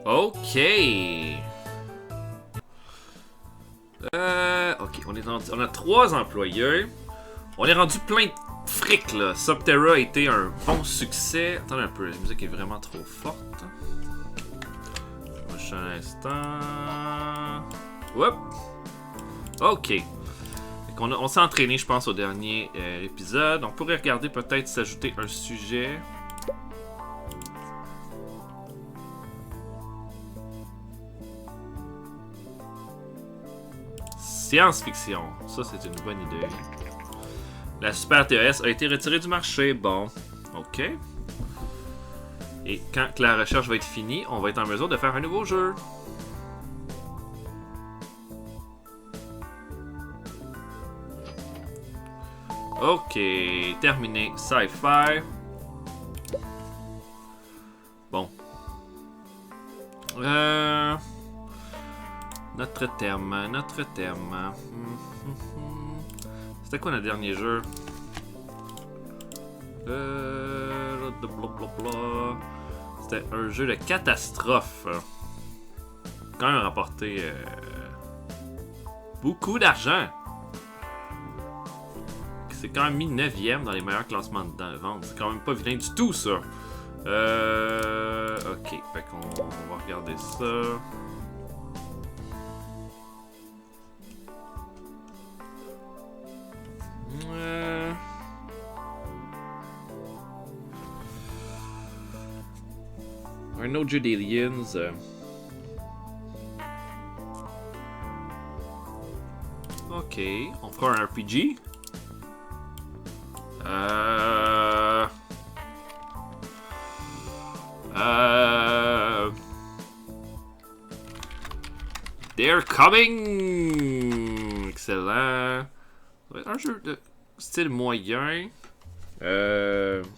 Ok. Ok, on a 3 employés. On est rendu plein de fric là. Subterra a été un bon succès. Attendez un peu, la musique est vraiment trop forte. Prochain instant. Hop. Ok. On s'est entraîné, je pense, au dernier épisode. On pourrait regarder peut-être s'ajouter un sujet. Science-fiction. Ça, c'est une bonne idée. La Super TES a été retirée du marché. Bon. OK. Et quand la recherche va être finie, on va être en mesure de faire un nouveau jeu. Ok, terminé. Sci-fi. Bon. Notre thème. C'était quoi notre dernier jeu? C'était un jeu de catastrophe. Quand même rapporté beaucoup d'argent. C'est quand même mis 9ème dans les meilleurs classements de vente. C'est quand même pas vilain du tout, ça. Ok, fait qu'on va regarder ça. Un autre jeu d'Aliens. Ok, on fera un RPG. They're coming! Excellent. Ça va être un jeu de style moyen. Peut-être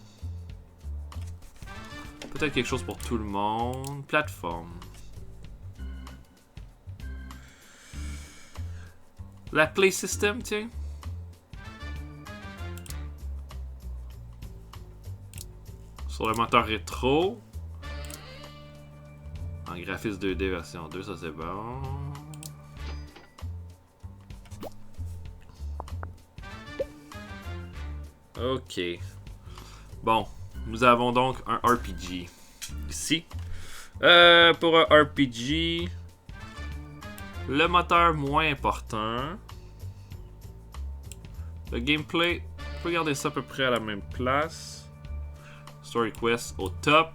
quelque chose pour tout le monde. Plateforme. La Play System, tiens. Sur le moteur rétro. En graphisme 2D version 2, ça c'est bon. Ok. Bon, nous avons donc un RPG ici. Pour un RPG, le moteur moins important. Le gameplay, on peut garder ça à peu près à la même place. Story Quest au top.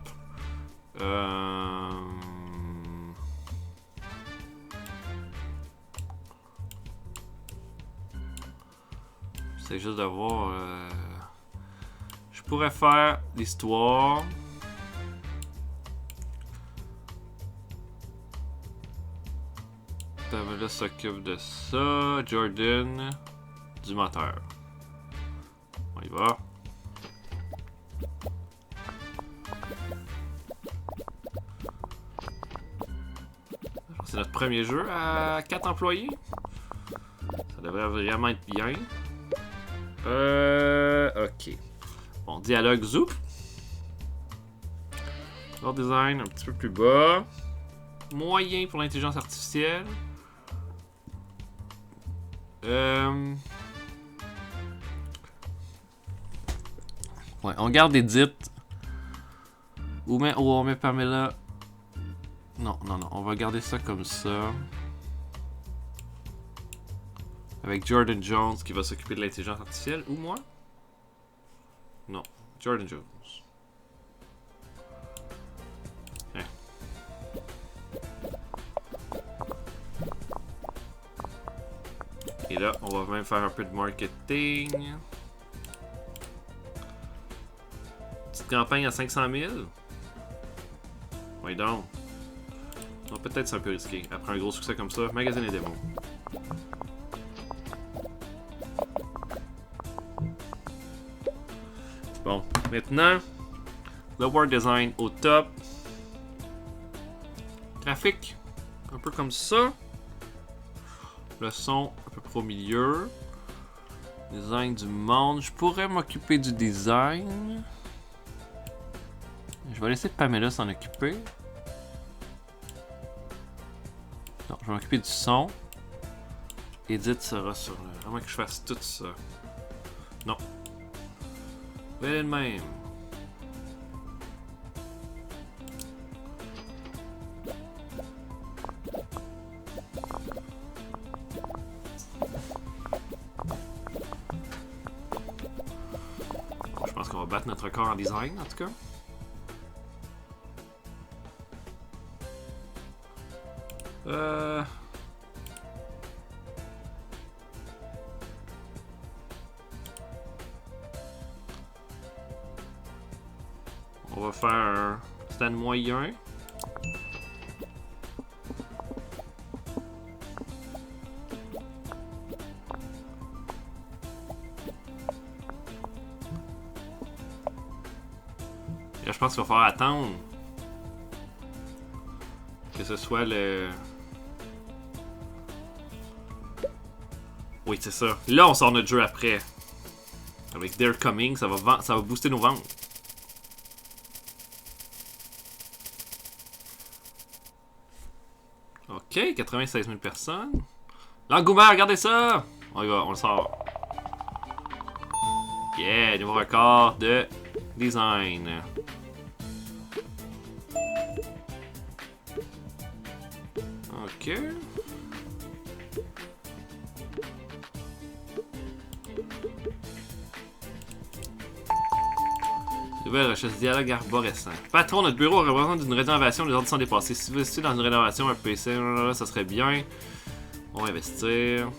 C'est juste de voir. Je pourrais faire l'histoire. Pamela s'occupe de ça. Jordan du moteur. On y va. C'est notre premier jeu à 4 employés. Ça devrait vraiment être bien. Ok. Bon, dialogue Zoop. Leur design un petit peu plus bas. Moyen pour l'intelligence artificielle. Ouais, on garde Edith. Où on met Pamela. Non, on va garder ça comme ça. Avec Jordan Jones qui va s'occuper de l'intelligence artificielle. Ou moi? Non, Jordan Jones. Hein. Et là, on va même faire un peu de marketing. Petite campagne à 500 000. Oui donc. Non, peut-être c'est un peu risqué. Après un gros succès comme ça, magazine et démos. Bon, maintenant, le world design au top. Graphique, un peu comme ça. Le son, à peu près au milieu. Design du monde. Je pourrais m'occuper du design. Je vais laisser Pamela s'en occuper. Non, je vais m'occuper du son. Edit sera sur le... À moins que je fasse tout ça. Non. Elle est de même. Je pense qu'on va battre notre record en design, en tout cas. On va faire un stand moyen. Et là, je pense qu'il va falloir attendre que ce soit le... Oui, c'est ça. Là, on sort notre jeu après. Avec They're Coming, ça va booster nos ventes. Ok, 96 000 personnes. L'engouement, regardez ça! On y va, on le sort. Yeah, nouveau record de design. Ok. Nouvelle recherche dialogue arborescent. Patron, notre bureau représente une rénovation, les ordres sont dépassés. Si vous investissez dans une rénovation, un PC, ça serait bien. On va investir.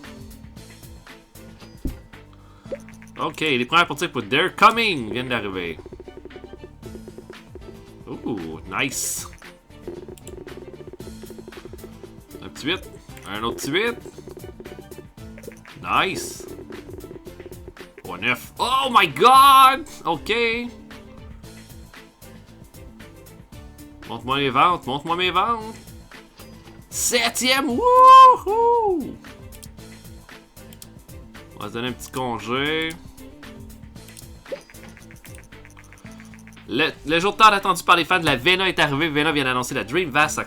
Ok, les premières parties pour They're Coming viennent d'arriver. Ouh, nice. Un petit 8. Un autre petit 8. Nice. Oh, 9. Oh my god! Ok. Montre-moi les ventes, montre-moi mes ventes. 7e, wouhou! On va se donner un petit congé. Le jour de tard attendu par les fans de la Vena est arrivé. Vena vient d'annoncer la Dreamcast, sa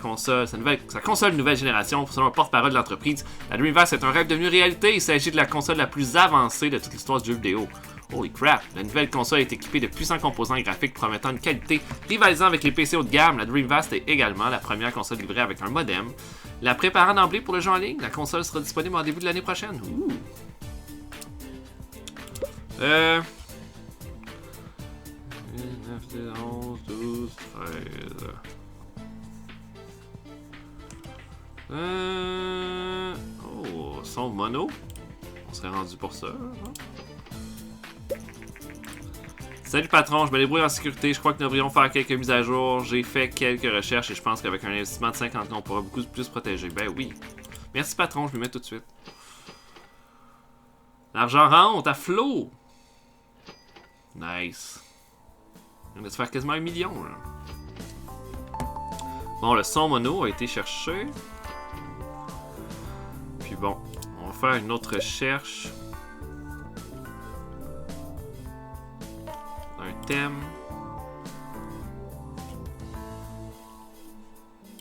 console nouvelle génération. Selon un porte-parole de l'entreprise, la Dreamcast est un rêve devenu réalité. Il s'agit de la console la plus avancée de toute l'histoire du jeu vidéo. Holy crap! La nouvelle console est équipée de puissants composants graphiques promettant une qualité rivalisant avec les PC haut de gamme. La Dreamcast est également la première console livrée avec un modem. La préparant d'emblée pour le jeu en ligne, la console sera disponible en début de l'année prochaine. Ouh. 9, 11, 12, 13. Oh, son mono. On serait rendu pour ça. Hein? Salut patron, je me débrouille en sécurité. Je crois que nous devrions faire quelques mises à jour. J'ai fait quelques recherches et je pense qu'avec un investissement de 50 ans, on pourra beaucoup plus protéger. Ben oui. Merci patron, je le mets tout de suite. L'argent rentre à flot. Nice. On va se faire quasiment 1 million. Là. Bon, le son mono a été cherché. Puis bon, on va faire une autre recherche. Un thème.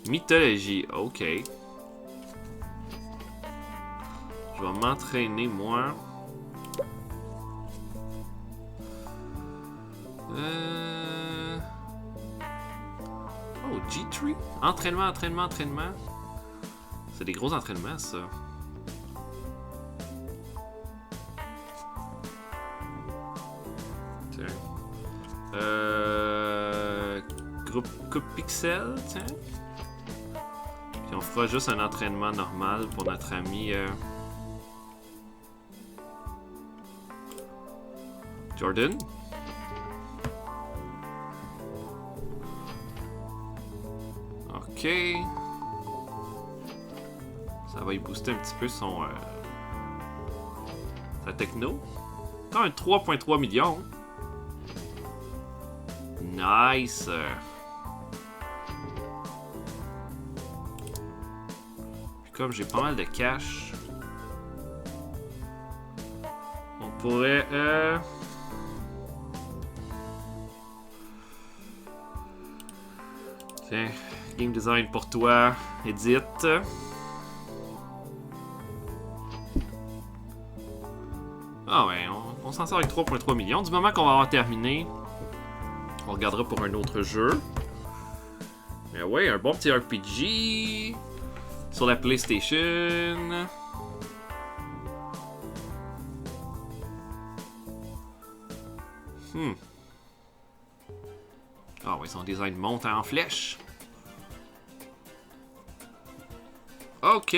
Mythologie, ok. Je vais m'entraîner moi. Oh, G3. Entraînement, entraînement, entraînement. C'est des gros entraînements, ça. Tiens. Groupe Coupe Pixel, tiens. Puis on fera juste un entraînement normal pour notre ami Jordan. Ok. Ça va y booster un petit peu son sa techno. Quand un 3.3 millions. Nice. Puis comme j'ai pas mal de cash, on pourrait tiens, game design pour toi, edit. Ah ouais, on s'en sort avec 3,3 millions. Du moment qu'on va avoir terminé, on regardera pour un autre jeu. Mais ouais, un bon petit RPG sur la PlayStation. Ah ouais, son design monte en flèche. Ok.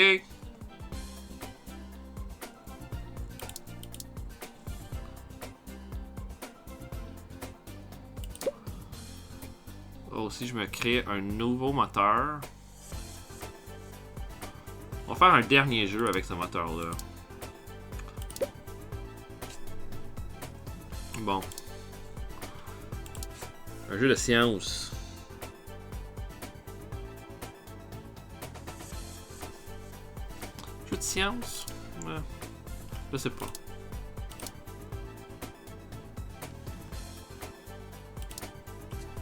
Oh, si je me crée un nouveau moteur. On va faire un dernier jeu avec ce moteur-là. Bon. Un jeu de science. Jeu de science? Ouais. Je sais pas.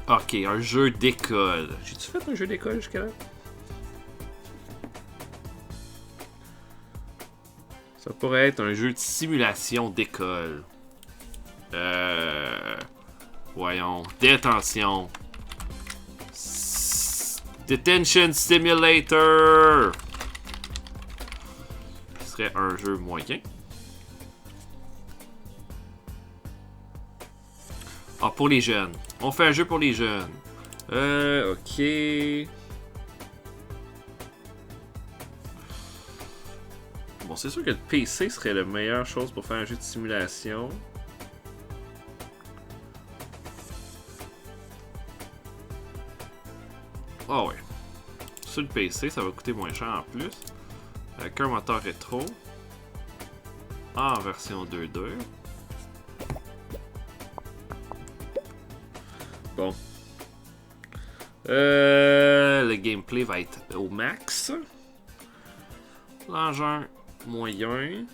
Ok, un jeu d'école. J'ai-tu fait un jeu d'école jusqu'à là? Ça pourrait être un jeu de simulation d'école. Voyons. Détention. Detention Simulator. Ce serait un jeu moyen. Ah, pour les jeunes. On fait un jeu pour les jeunes. Ok. Bon, c'est sûr que le PC serait la meilleure chose pour faire un jeu de simulation. Ah ouais. Sur le PC, ça va coûter moins cher en plus. Avec un moteur rétro. En version 2.2. Bon. Le gameplay va être au max. L'engin moyen.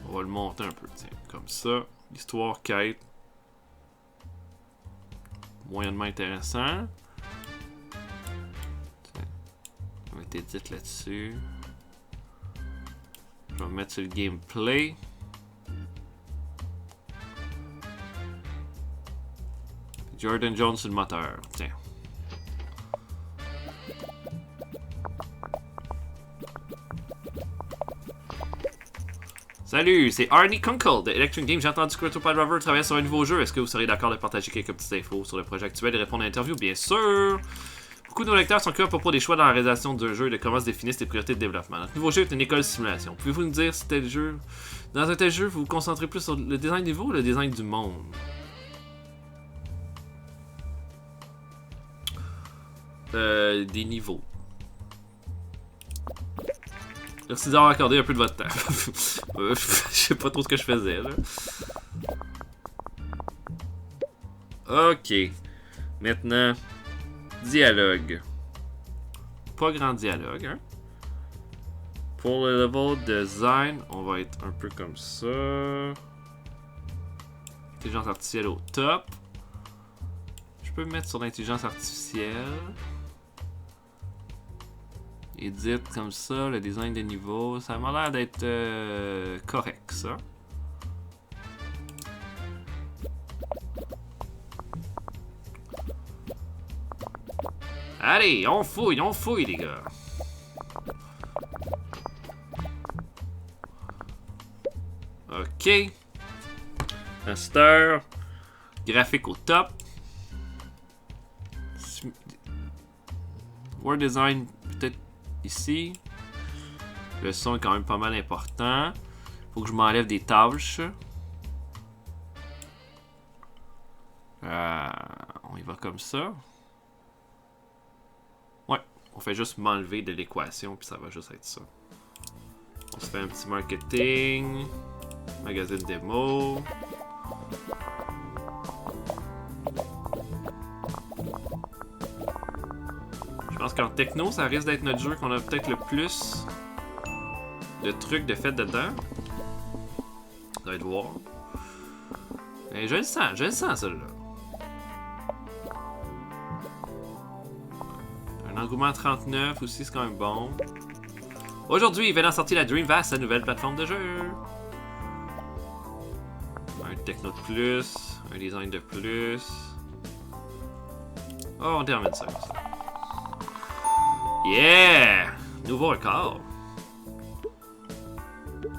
On va le monter un peu, tiens, comme ça. L'histoire quête. Moyennement intéressant. Tiens. On va être édit là-dessus. Je vais me mettre sur le gameplay. Jordan Jones sur le moteur, tiens. Salut, c'est Arnie Kunkel de Electric Games. J'ai entendu que Retropod Rover travaille sur un nouveau jeu. Est-ce que vous seriez d'accord de partager quelques petites infos sur le projet actuel et répondre à l'interview? Bien sûr! Beaucoup de nos lecteurs sont curieux à propos des choix dans la réalisation d'un jeu et de comment se définissent les priorités de développement. Notre nouveau jeu est une école de simulation. Pouvez-vous nous dire si tel jeu... Dans un tel jeu, vous vous concentrez plus sur le design niveau ou le design du monde? Des niveaux. Merci d'avoir accordé un peu de votre temps. Je sais pas trop ce que je faisais là. Ok. Maintenant, dialogue. Pas grand dialogue, hein. Pour le level design, on va être un peu comme ça. Intelligence artificielle au top. Je peux me mettre sur l'intelligence artificielle. Edit comme ça, le design de niveau. Ça m'a l'air d'être correct, ça. Allez, on fouille, les gars. Ok. Master. Graphique au top. Word design, peut-être ici. Le son est quand même pas mal important. Faut que je m'enlève des tâches. On y va comme ça. Ouais, on fait juste m'enlever de l'équation puis ça va juste être ça. On se fait un petit marketing. Magazine démo. Je pense qu'en techno, ça risque d'être notre jeu qu'on a peut-être le plus de trucs de fait dedans. Ça doit être voir. Mais je le sens celui-là. Un engouement 39 aussi, c'est quand même bon. Aujourd'hui, venant sortir la Dreamcast, sa nouvelle plateforme de jeu. Un techno de plus, un design de plus. Oh, on termine ça comme ça. Yeah! Nouveau record.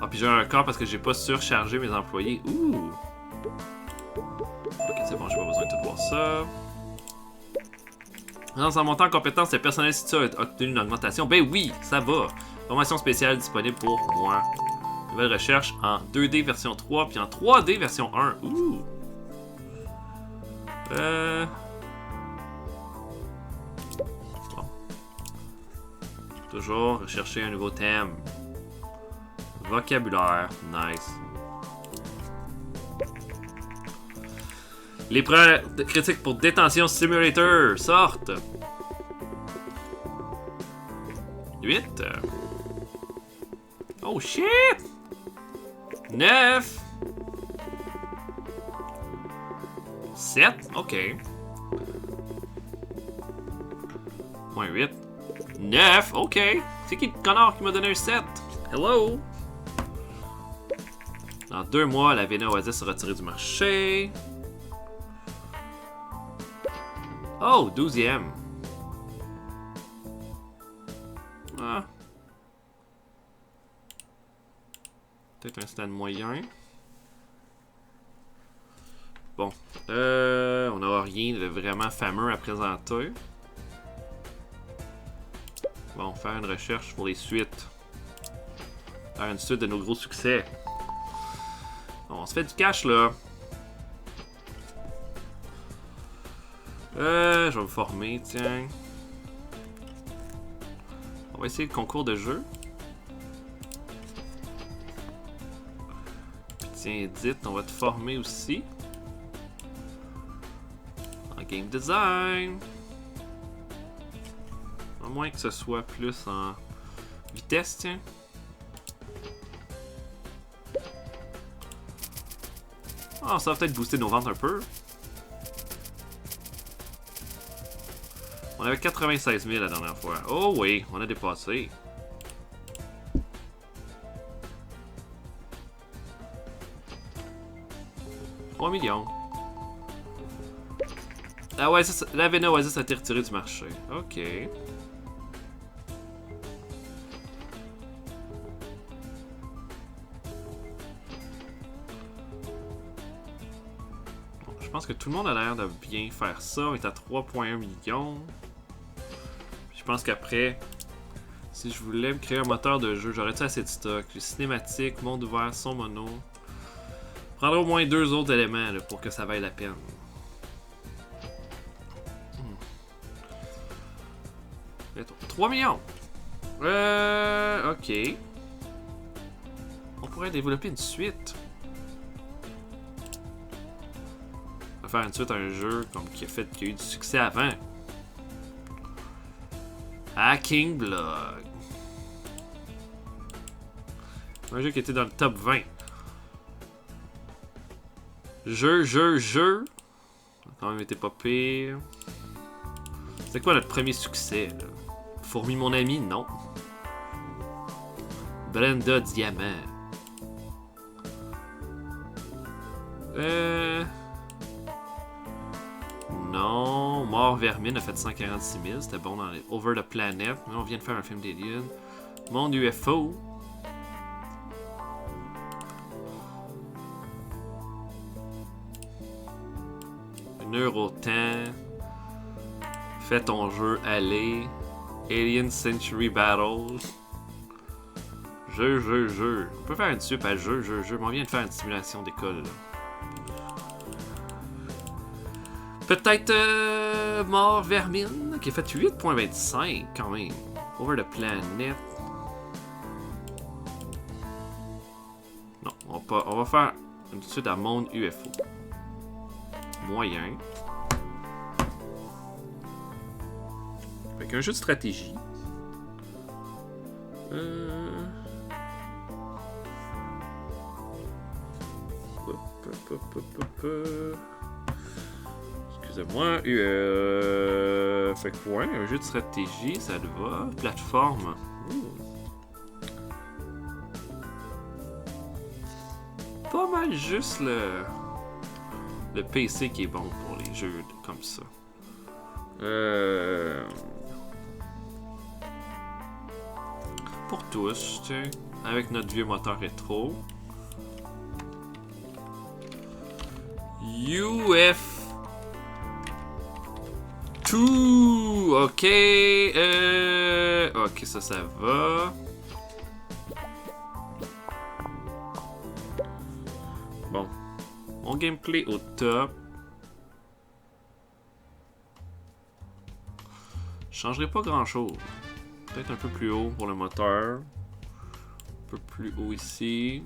Ah, puis j'ai un record parce que j'ai pas surchargé mes employés. Ouh! Ok, c'est bon, j'ai pas besoin de tout voir ça. En montant en compétence, le personnel Situa a obtenu une augmentation. Ben oui, ça va. Formation spéciale disponible pour moi. Nouvelle recherche en 2D version 3 puis en 3D version 1. Ouh! Bon. Toujours rechercher un nouveau thème. Vocabulaire. Nice. Les preuves critiques pour Détention Simulator sortent. 8. Oh shit! 9. 7. Ok. Moins 8. 9. Ok. C'est qui le connard qui m'a donné un 7? Hello? Dans 2 mois, la Vena Oasis sera retirée du marché. Oh, 12e. Ah. Peut-être un stand moyen. Bon. On n'aura rien de vraiment fameux à présenter. Bon, faire une recherche pour les suites. Faire une suite de nos gros succès. Bon, on se fait du cash là. Je vais me former, tiens. On va essayer le concours de jeu. Puis tiens, Edith, on va te former aussi. En game design. À moins que ce soit plus en vitesse, tiens. Ah, ça va peut-être booster nos ventes un peu. On avait 96 000 la dernière fois. Oh oui, on a dépassé. « 3 millions. » Ah ouais, la Vena Oasis a été retirée du marché. Ok. Bon, je pense que tout le monde a l'air de bien faire ça. On est à 3,1 millions. Je pense qu'après, si je voulais me créer un moteur de jeu, j'aurais-tu assez de stock? Cinématique, monde ouvert, son mono. Je prendrais au moins 2 autres éléments là, pour que ça vaille la peine. 3 millions! Ok. On pourrait développer une suite. On va faire une suite à un jeu comme qui a eu du succès avant. Hacking Blog. Un jeu qui était dans le top 20. Jeu. Ça a quand même été pas pire. C'est quoi notre premier succès, là? Fourmi mon ami, non. Brenda Diamant. Non. Mort Vermine a fait 146 000. C'était bon dans les Over the Planet. Mais on vient de faire un film d'Alien. Monde UFO. Neurotemps. Fais ton jeu aller. Alien Century Battle. Jeu. On peut faire une suite à jeu. Mais on vient de faire une simulation d'école. Peut-être Mort Vermine, qui a fait 8.25 quand même. Over the Planet. Non, on va faire une suite à Monde UFO. Moyen. Avec un jeu de stratégie. Excusez-moi. Fait que ouais, un jeu de stratégie, ça le va. Plateforme. pas mal juste le PC qui est bon pour les jeux comme ça. Pour tous, tu sais, avec notre vieux moteur rétro. UF2, ok, ok, ça va. Bon, mon gameplay au top. Je changerai pas grand chose. Peut-être un peu plus haut pour le moteur. Un peu plus haut ici.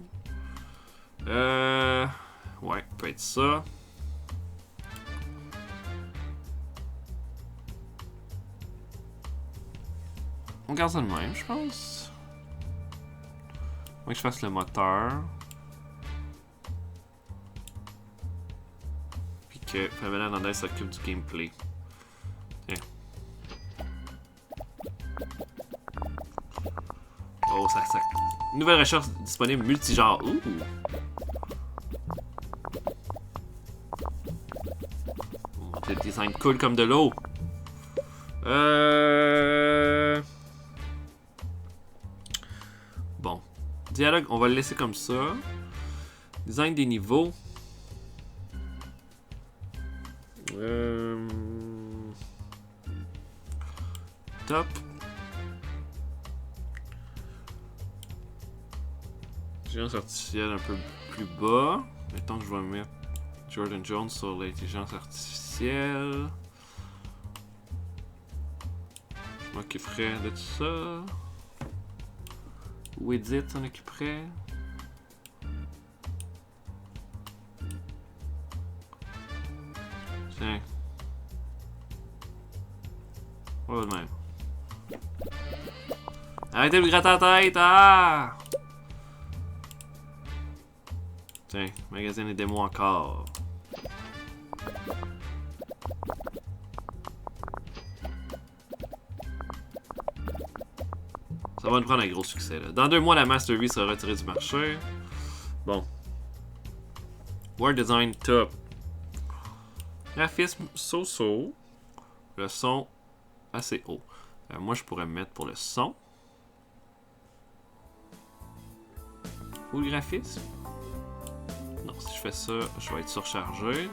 Ouais, peut être ça. On garde ça de même, je pense. Moi que je fasse le moteur. Puis que Pamela Hernandez s'occupe du gameplay. Tiens. Oh, ça. Nouvelle recherche disponible multigenre. Ouh! Le design cool comme de l'eau. Bon. Dialogue, on va le laisser comme ça. Design des niveaux. Top. Intelligence artificielle un peu plus bas. Mettons que je vais mettre Jordan Jones sur l'intelligence artificielle. Je m'occuperai de tout ça. Ou Edit s'en occuperait. Tiens. Ouais, de même. Arrêtez de me gratter la tête! Ah! Tiens, magazine et démo encore. Ça va nous prendre un gros succès, là. Dans 2 mois, la Master V sera retirée du marché. Bon. World Design top. Graphisme so-so. Le son assez haut. Moi, je pourrais me mettre pour le son. Ou le graphisme. Non, si je fais ça, je vais être surchargé.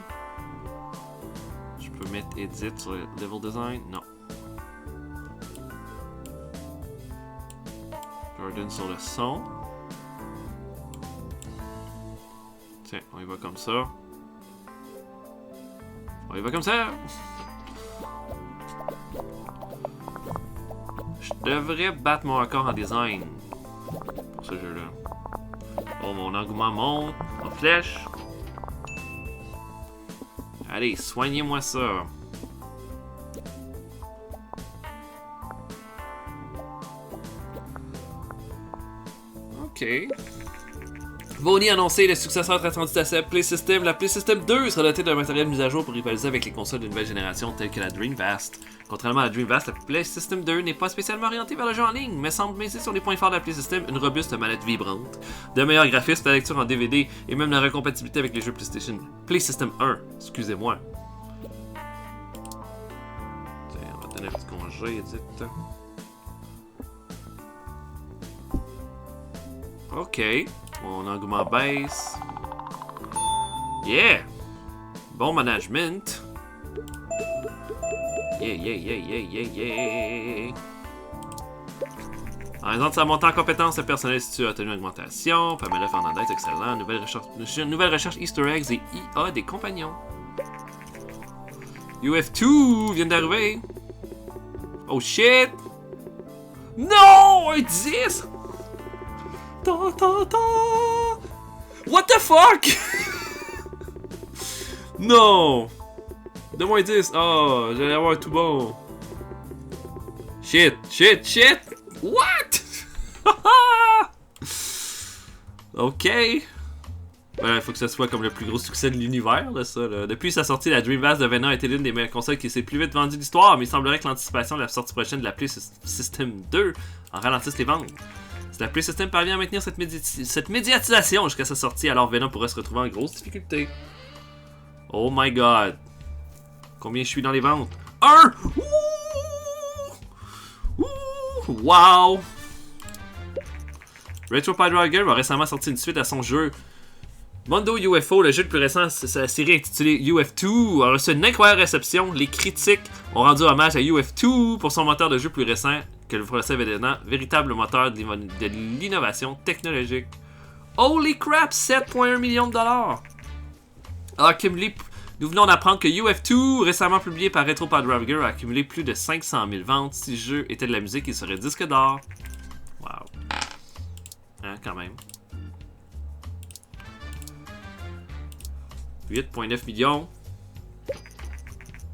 Je peux mettre Edit sur le Level Design. Non. Jordan sur le son. Tiens, on y va comme ça. On y va comme ça! Je devrais battre mon record en design pour ce jeu-là. Oh, mon engouement monte en flèche. Allez, soignez-moi ça. Ok. Voney a annoncé le successeur attendu à sa Play System. La Play System 2 sera dotée d'un matériel mis à jour pour rivaliser avec les consoles de nouvelle génération telles que la Dreamcast. Contrairement à la Dreamcast, la Play System 2 n'est pas spécialement orientée vers le jeu en ligne, mais semble miser sur les points forts de la Play System, une robuste manette vibrante, de meilleurs graphismes, la lecture en DVD et même la récompatibilité avec les jeux PlayStation. Play System 1, excusez-moi. Tiens, on va donner un petit congé, Edit. Ok. Mon engouement baisse. Yeah! Bon management. Yeah. En raison de sa montée en compétence, le personnel situé a obtenu une augmentation. Pamela Fernandez, excellent. Nouvelle recherche Easter eggs et IA des compagnons. UF2 vient d'arriver. Oh shit! Non! Un 10! What the fuck? Non! De moins 10. Oh, j'allais avoir tout bon. Shit! What? Ok. Ben, il faut que ce soit comme le plus gros succès de l'univers, là, ça. Là. Depuis sa sortie, la Dreamcast devenant a été l'une des meilleures consoles qui s'est plus vite vendue de l'histoire, mais il semblerait que l'anticipation de la sortie prochaine de la Play System 2 en ralentisse les ventes. Si la Play System parvient à maintenir cette médiatisation jusqu'à sa sortie, alors Venom pourrait se retrouver en grosse difficulté. Oh my god. Combien je suis dans les ventes? 1! Wow! Retro Pie Driver a récemment sorti une suite à son jeu Mondo UFO, le jeu le plus récent de la série intitulée UF2, a reçu une incroyable réception. Les critiques ont rendu hommage à UF2 pour son moteur de jeu plus récent que le procès événement, véritable moteur de l'innovation technologique. Holy crap, 7,1 millions de dollars! Alors, nous venons d'apprendre que UF2, récemment publié par Retro Pie Driver, a accumulé plus de 500 000 ventes. Si le jeu était de la musique, il serait disque d'or. Wow. Hein, quand même. 8,9 millions.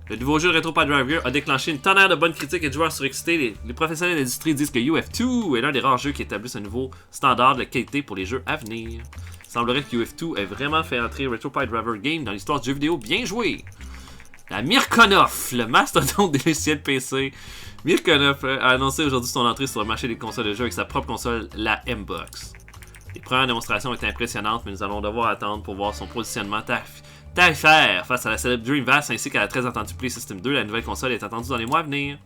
Le nouveau jeu de Retro Pie Driver a déclenché une tonnerre de bonnes critiques et de joueurs surexcités. Les professionnels de l'industrie disent que UF2 est l'un des rares jeux qui établissent un nouveau standard de qualité pour les jeux à venir. Il semblerait que UF2 ait vraiment fait entrer Retro Pie Driver Game dans l'histoire du jeu vidéo. Bien joué! La Mirkonov, le mastodonte des logiciels PC. Mirkonov a annoncé aujourd'hui son entrée sur le marché des consoles de jeux avec sa propre console, la M-Box. Les premières démonstrations étaient impressionnantes, mais nous allons devoir attendre pour voir son positionnement tarifaire face à la célèbre Dreamcast ainsi qu'à la très attendue Play System 2. La nouvelle console est attendue dans les mois à venir.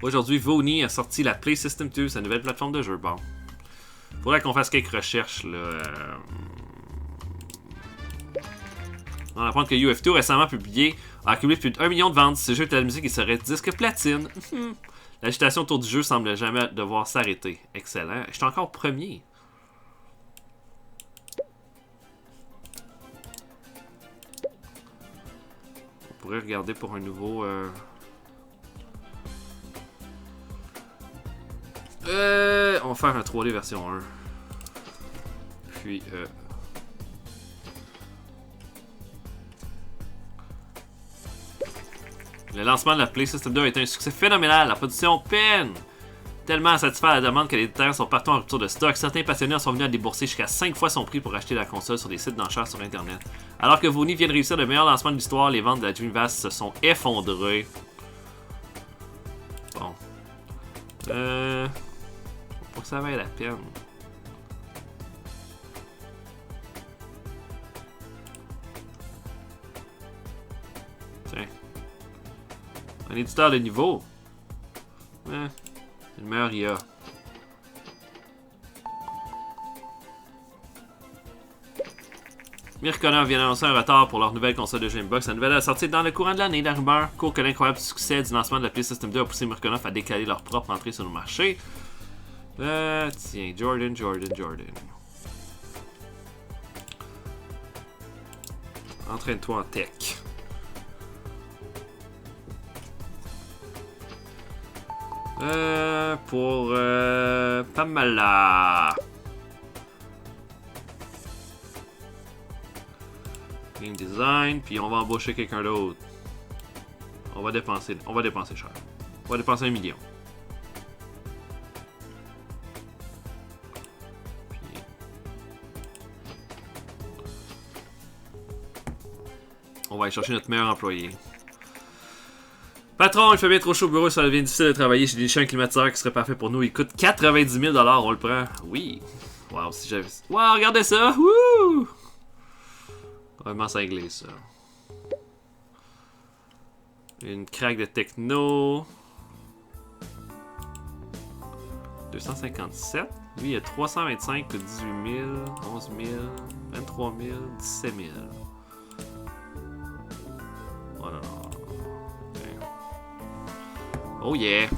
Aujourd'hui, Vony a sorti la Play System 2, sa nouvelle plateforme de jeu. Bon, faudrait qu'on fasse quelques recherches là. On apprend que UF2, récemment publié, a accumulé plus de 1 million de ventes. Si ce jeu était de la musique, il serait disque platine. L'agitation autour du jeu semble jamais devoir s'arrêter. Excellent. Je suis encore premier. On pourrait regarder pour un nouveau... on va faire un 3D version 1. Puis... Le lancement de la Play System 2 a été un succès phénoménal. La production peine tellement à satisfaire la demande que les détaillants sont partout en rupture de stock. Certains passionnés sont venus à débourser jusqu'à 5 fois son prix pour acheter la console sur des sites d'enchères sur Internet. Alors que Vony vient de réussir le meilleur lancement de l'histoire, les ventes de la Dreamcast se sont effondrées. Bon. Pour que ça vaille la peine. Tiens. Un éditeur de niveau. C'est le meilleur IA. Mirkonov vient d'annoncer un retard pour leur nouvelle console de jeu Xbox. La nouvelle a sorti dans le courant de l'année. La rumeur court que l'incroyable succès du lancement de la Play System 2 a poussé Mirkonov à décaler leur propre entrée sur le marché. Tiens, Jordan. Entraîne-toi en tech. Pour Pamela. Game design, puis on va embaucher quelqu'un d'autre. On va dépenser cher. On va dépenser 1 million. Puis... on va aller chercher notre meilleur employé. Patron, il fait bien trop chaud au bureau, ça devient difficile de travailler. J'ai déniché un climatiseur qui serait parfait pour nous. Il coûte 90 000 $, on le prend. Oui. Wow, si j'avais... wow, regardez ça! Wouh! Vraiment cinglé, ça. Une craque de techno. 257. Lui, il a 325, 18 000, 11 000, 23 000, 17 000. Oh non, non. Oh yeah!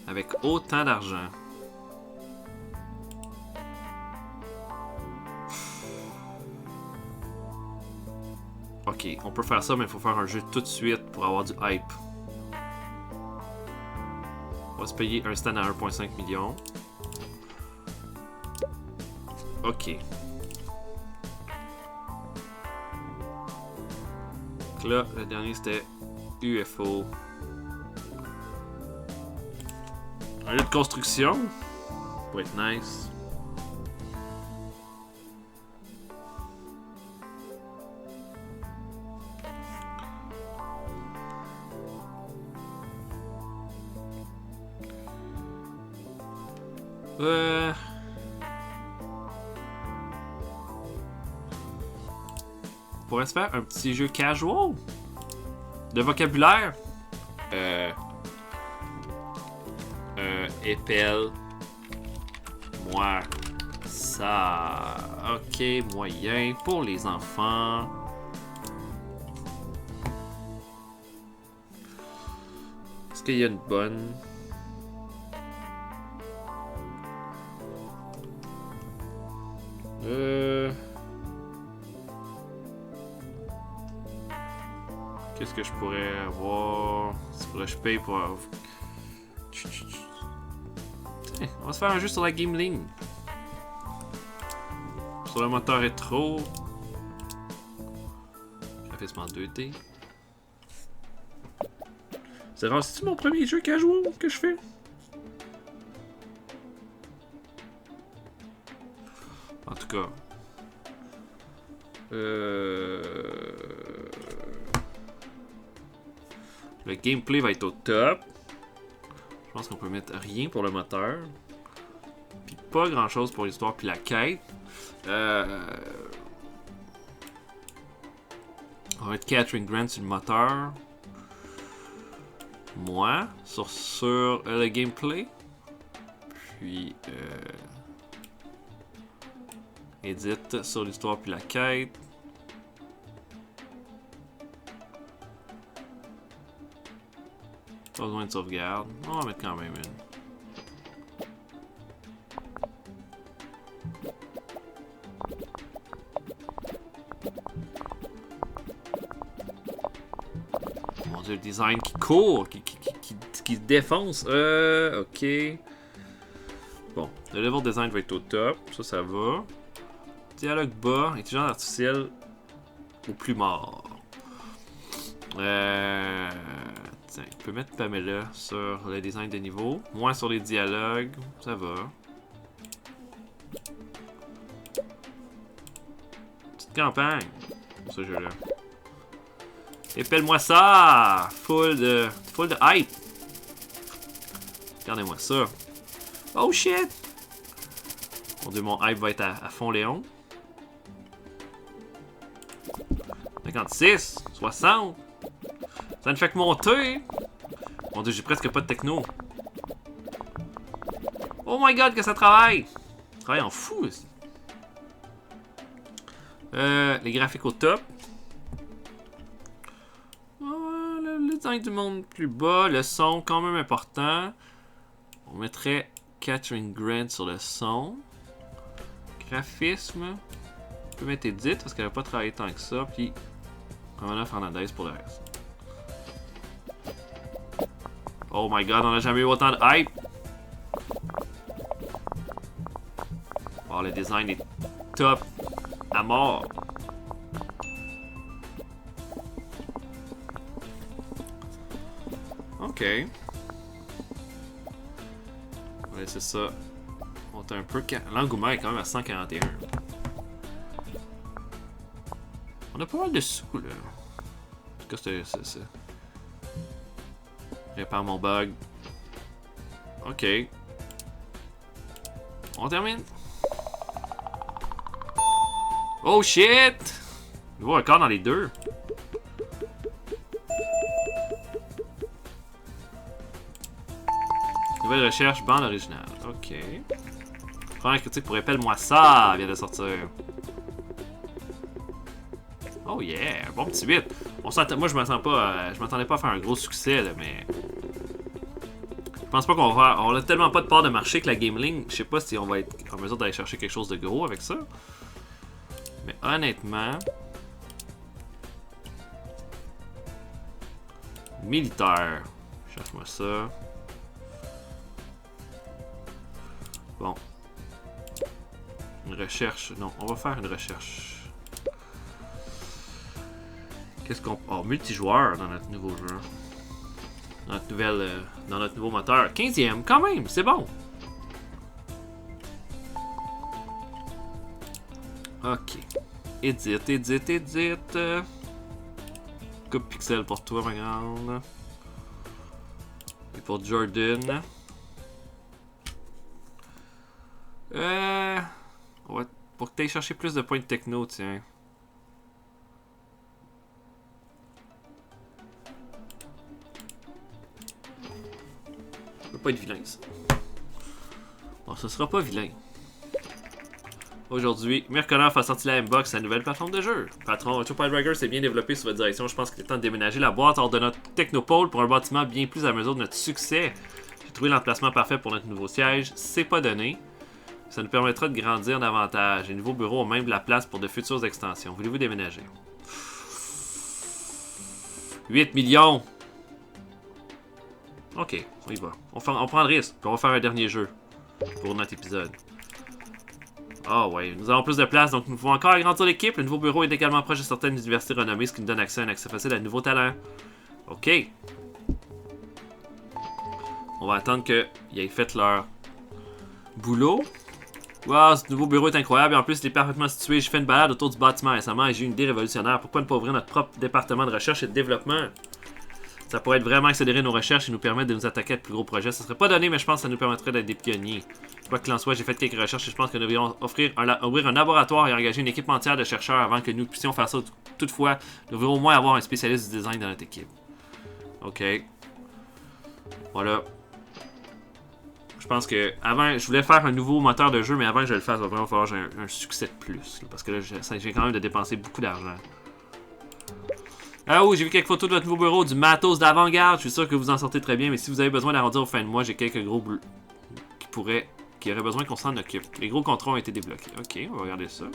Avec autant d'argent. Ok, on peut faire ça, mais il faut faire un jeu tout de suite pour avoir du hype. On va se payer un stand à 1,5 million. Ok. Donc là, le dernier c'était UFO. Un lieu de construction. Ça pourrait être nice. On pourrait se faire un petit jeu casual de vocabulaire. Épelle. Moi. Ça. Ok, moyen pour les enfants. Est-ce qu'il y a une bonne. Qu'est-ce que je pourrais avoir? Je paye pour. Tiens, on va se faire un jeu sur la Game Link. Sur le moteur rétro. Graphisme en 2D. C'est rare, c'est-tu mon premier jeu casual que je fais? En tout cas. Le gameplay va être au top. Je pense qu'on peut mettre rien pour le moteur. Puis pas grand chose pour l'histoire puis la quête. On va mettre Catherine Grant sur le moteur. Moi, sur le gameplay. Puis Edit sur l'histoire puis la quête. Pas besoin de sauvegarde. On va mettre quand même une. Mon dieu, le design qui court, qui défonce. Ok. Bon, le level design va être au top. Ça va. Dialogue bas, intelligence artificielle au plus mort. Tiens, on peut mettre Pamela sur le design de niveau. Moins sur les dialogues. Ça va. Petite campagne pour ce jeu-là. Épelle-moi ça! Full de hype! Regardez-moi ça. Oh shit! Mon dieu, mon hype va être à fond Léon. 56, 60. Ça ne fait que monter. Mon dieu, j'ai presque pas de techno. Oh my god, que ça travaille! Ça travaille en fou aussi. Les graphiques au top. Le design du monde plus bas. Le son quand même important. On mettrait Catherine Grant sur le son. Graphisme. On peut mettre Edit parce qu'elle n'a pas travaillé tant que ça. Puis Ramona Fernandez pour le reste. Oh my god, on n'a jamais eu autant de hype. Oh, le design est top à mort. Ok. On va laisser ça monter un peu. L'engouement est quand même à 141. On a pas mal de sous là. En tout cas, c'est. Répare mon bug. Ok. On termine. Oh shit! Nouveau record dans les deux. Nouvelle recherche, bande originale. Ok. Première critique pour Épelle-moi ça vient de sortir. Oh yeah, bon petit 8. Moi je m'attendais pas à faire un gros succès là, mais je pense pas qu'on va faire. On a tellement pas de part de marché que la Game Link. Je sais pas si on va être en mesure d'aller chercher quelque chose de gros avec ça. Mais honnêtement, militaire. Cherche-moi ça. Bon. Une recherche. Non, on va faire une recherche. Qu'est-ce qu'on... Oh, multijoueur dans notre nouveau jeu. Dans notre nouveau moteur. 15e, quand même, c'est bon. Ok. Edit. Coupe pixel pour toi, ma grande. Et pour Jordan. On va... Pour que tu ailles chercher plus de points de techno, tiens. Ça peut pas être vilain, ça. Bon, ça sera pas vilain. Aujourd'hui, Merconoff a sorti la M-Box, sa nouvelle plateforme de jeu. Patron, Topile Dragger s'est bien développé sur votre direction. Je pense qu'il est temps de déménager la boîte hors de notre technopole pour un bâtiment bien plus à mesure de notre succès. J'ai trouvé l'emplacement parfait pour notre nouveau siège. C'est pas donné. Ça nous permettra de grandir davantage. Les nouveaux bureaux ont même de la place pour de futures extensions. Voulez-vous déménager? 8 millions! Ok, on y va. On prend le risque. Puis on va faire un dernier jeu pour notre épisode. Ah ouais, nous avons plus de place, donc nous pouvons encore agrandir l'équipe. Le nouveau bureau est également proche de certaines universités renommées, ce qui nous donne accès à un accès facile à de nouveaux talents. Ok. On va attendre qu'ils aient fait leur boulot. Wow, ce nouveau bureau est incroyable et en plus il est parfaitement situé. J'ai fait une balade autour du bâtiment récemment et j'ai eu une idée révolutionnaire. Pourquoi ne pas ouvrir notre propre département de recherche et de développement? Ça pourrait être vraiment accélérer nos recherches et nous permettre de nous attaquer à de plus gros projets. Ça serait pas donné, mais je pense que ça nous permettrait d'être des pionniers. Quoi qu'il en soit, j'ai fait quelques recherches et je pense que nous devrions ouvrir un laboratoire et engager une équipe entière de chercheurs avant que nous puissions faire ça. Toutefois, nous devrions au moins avoir un spécialiste du design dans notre équipe. Ok. Voilà. Je pense que avant, je voulais faire un nouveau moteur de jeu, mais avant que je le fasse, il va vraiment falloir que j'ai un succès de plus. Là, parce que là, j'ai quand même de dépenser beaucoup d'argent. Ah oui, j'ai vu quelques photos de votre nouveau bureau, du matos d'avant-garde. Je suis sûr que vous en sortez très bien, mais si vous avez besoin d'arrondir au fin de mois, j'ai quelques gros bleus qui auraient besoin qu'on s'en occupe. Les gros contrats ont été débloqués. Ok, on va regarder ça.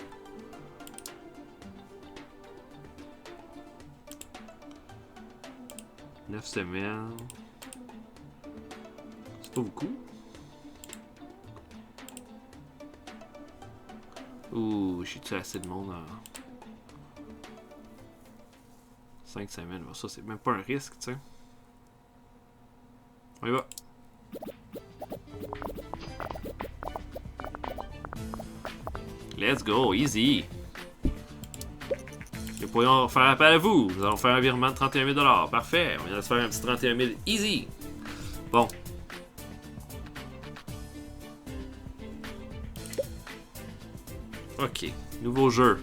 « 9 semaines. C'est pas beaucoup. Ouh, j'ai-tu assez de monde en 5 semaines? Ça, c'est même pas un risque, tu sais. On y va. Let's go, easy. Nous pourrions faire appel à vous. Nous allons faire un virement de 31 000 $. Parfait. On vient de se faire un petit 31 000 easy. Bon. Ok. Nouveau jeu.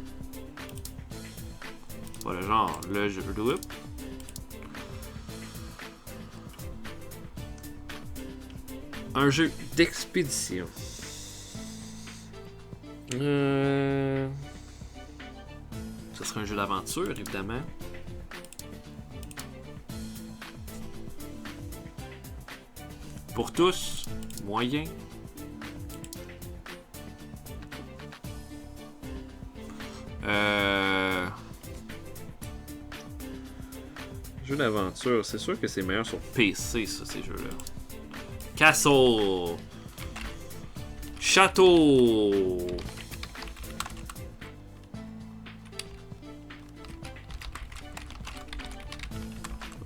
Voilà, genre, le jeu de whip. Un jeu d'expédition. Ce serait un jeu d'aventure, évidemment. Pour tous, moyen. Jeu d'aventure, c'est sûr que c'est meilleur sur PC, ça, ces jeux-là. Castle. Château.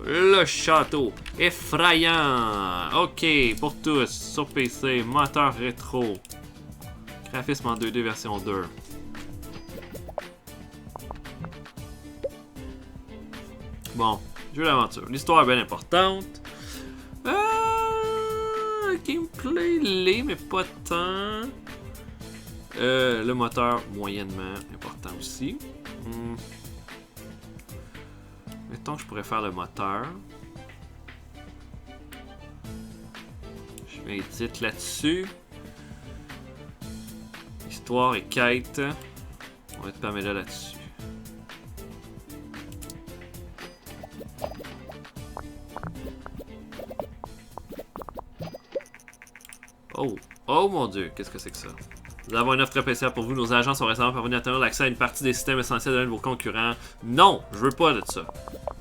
Le château. Effrayant. Ok, pour tous, sur PC, moteur rétro. Graphisme en 2D version 2. Bon, jeu d'aventure. L'histoire est bien importante. Gameplay laid, mais pas tant. Le moteur, moyennement important aussi. Mettons que je pourrais faire le moteur. Je mets edit là-dessus. Histoire et quête. On va mettre Pamela là-dessus. Oh! Oh mon dieu, qu'est-ce que c'est que ça? Nous avons une offre très spéciale pour vous. Nos agents sont récemment parvenus à obtenir l'accès à une partie des systèmes essentiels de l'un de vos concurrents. Non! Je veux pas de ça.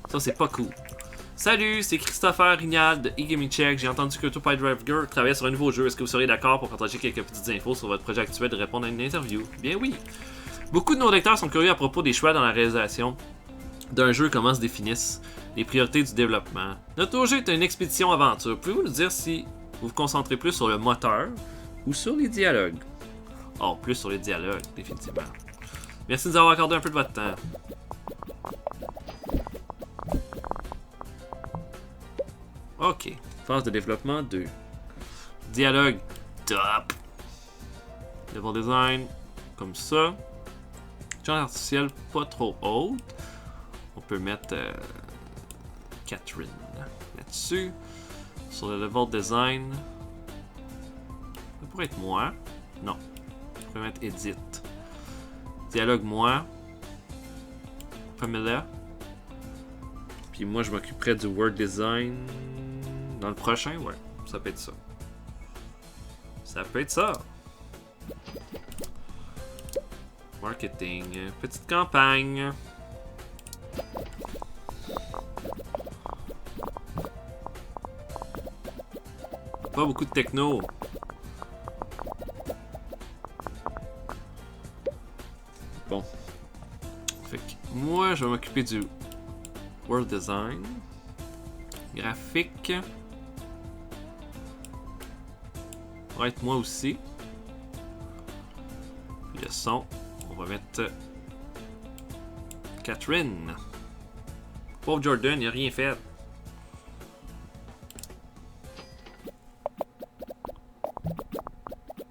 Ça, c'est pas cool. Salut, c'est Christopher Rignal de eGaming Check. J'ai entendu que Topile Driver travaille sur un nouveau jeu. Est-ce que vous seriez d'accord pour partager quelques petites infos sur votre projet actuel et de répondre à une interview? Bien oui! Beaucoup de nos lecteurs sont curieux à propos des choix dans la réalisation d'un jeu, comment se définissent les priorités du développement. Notre jeu est une expédition aventure. Pouvez-vous nous dire si vous vous concentrez plus sur le moteur ou sur les dialogues? Oh, plus sur les dialogues, définitivement. Merci de nous avoir accordé un peu de votre temps. Ok, phase de développement 2. Dialogue top. Level design, comme ça. Intelligence artificielle, pas trop haute. On peut mettre Catherine là-dessus. Sur le level design, ça pourrait être moi. Non. On peut mettre Edith. Dialogue moi. Pamela. Puis moi, je m'occuperai du word design dans le prochain. Ouais, ça peut être ça. Ça peut être ça. Marketing. Petite campagne. Pas beaucoup de techno. Bon. Fait que moi, je vais m'occuper du world design. Graphique. Va être moi aussi. Puis le son, on va mettre Catherine. Pauvre Jordan, il a rien fait.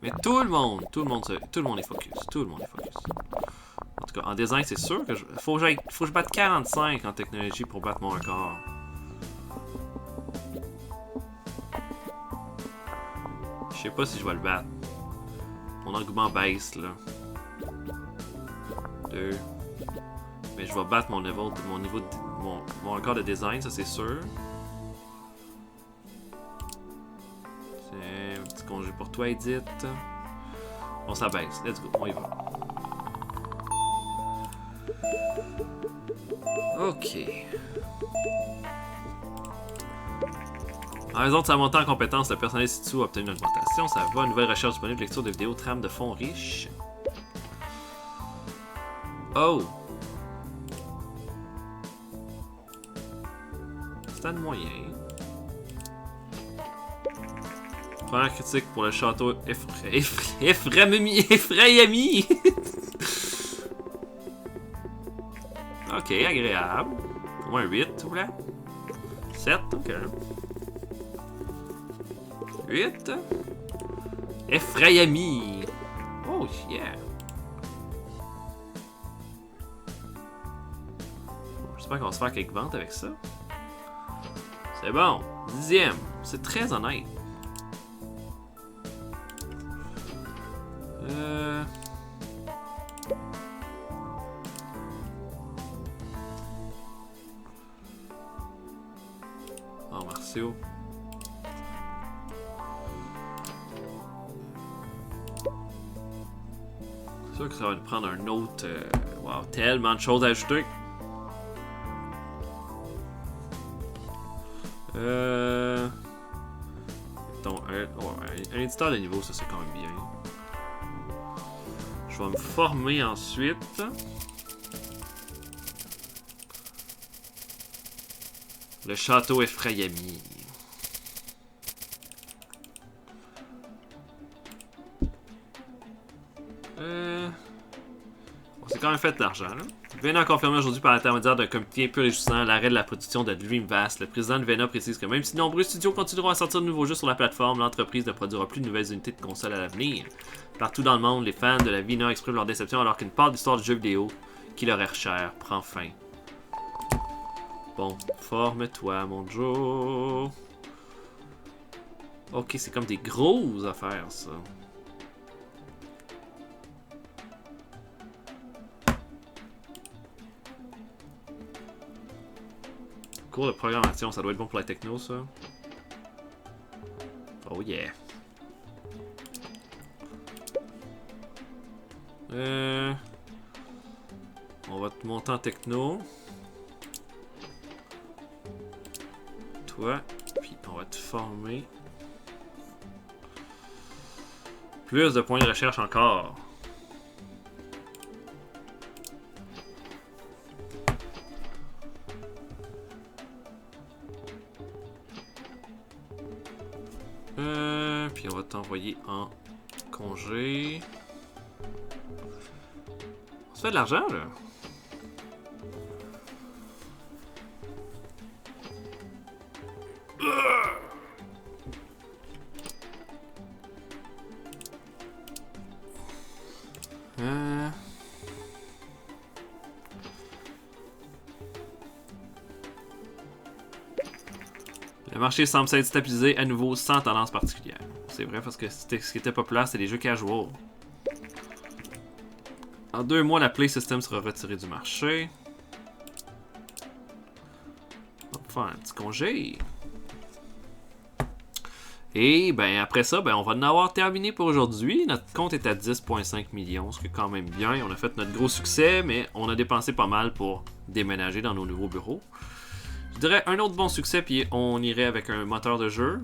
Mais tout le monde est focus. Tout le monde est focus. En tout cas, en design, c'est sûr que faut que je batte 45 en technologie pour battre mon record. Je sais pas si je vais le battre. Mon argument baisse là. 2. Mais je vais battre mon niveau mon record de design, ça c'est sûr. C'est un petit congé pour toi, Edith. Bon, ça baisse. Let's go, on y va. Ok. En raison de sa montée en compétence, le personnel Sitsu a obtenu une augmentation. Ça va, une nouvelle recherche disponible, lecture de vidéos, trame de fond riche. Oh! Stade moyen. Première critique pour le château Ephraimi. Ok, agréable. Pour moi un 8, s'il vous plaît. 7, ok. 8. Ephraimi. Oh yeah. J'espère qu'on va se faire quelques ventes avec ça. C'est bon. 10e. C'est très honnête. Oh, Marcio. C'est sûr que ça va nous prendre un autre. Wow, tellement de choses à ajouter. Donc, un éditeur de niveau, ça c'est quand même bien. Je vais me former ensuite. Le château Ephraimi. Bon, c'est quand même fait de l'argent, là. Vena a confirmé aujourd'hui par l'intermédiaire d'un comité peu réjouissant l'arrêt de la production de Dreamvast. Le président de Vena précise que même si de nombreux studios continueront à sortir de nouveaux jeux sur la plateforme, l'entreprise ne produira plus de nouvelles unités de consoles à l'avenir. Partout dans le monde, les fans de la Vena expriment leur déception alors qu'une part d'histoire du jeu vidéo, qui leur est chère, prend fin. Bon, forme-toi, mon Joe. Ok, c'est comme des grosses affaires, ça. Cours de programmation, ça doit être bon pour la techno, ça. Oh yeah. On va te monter en techno. Toi, puis on va te former. Plus de points de recherche encore. Puis on va t'envoyer en congé. On se fait de l'argent, là. Le marché semble s'être stabilisé à nouveau sans tendance particulière. C'est vrai parce que ce qui était populaire, c'était les jeux casual. En 2 mois, la Play System sera retirée du marché. On va faire un petit congé. Et ben après ça, ben, on va en avoir terminé pour aujourd'hui. Notre compte est à 10,5 millions, ce qui est quand même bien. On a fait notre gros succès, mais on a dépensé pas mal pour déménager dans nos nouveaux bureaux. Je dirais un autre bon succès, puis on irait avec un moteur de jeu.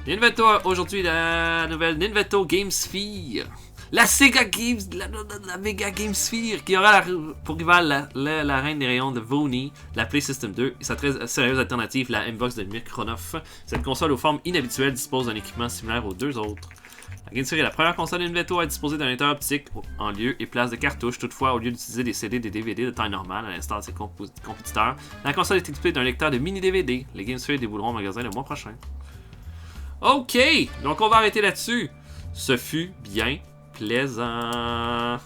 Ninvento, aujourd'hui, la nouvelle Ninvento Game Sphere. La Sega Games, la Mega Game Sphere, qui aura pour rival la reine des rayons de Voney, la Play System 2 et sa très sérieuse alternative, la Mbox de Micronoft. Cette console aux formes inhabituelles dispose d'un équipement similaire aux deux autres. La Game Sphere est la première console Ninvento à disposer d'un lecteur optique en lieu et place de cartouches. Toutefois, au lieu d'utiliser des CD et des DVD de taille normale, à l'instar de ses compétiteurs, la console est équipée d'un lecteur de mini-DVD. Les Game Sphere débouleront au magasin le mois prochain. Ok, donc on va arrêter là-dessus. Ce fut bien plaisant.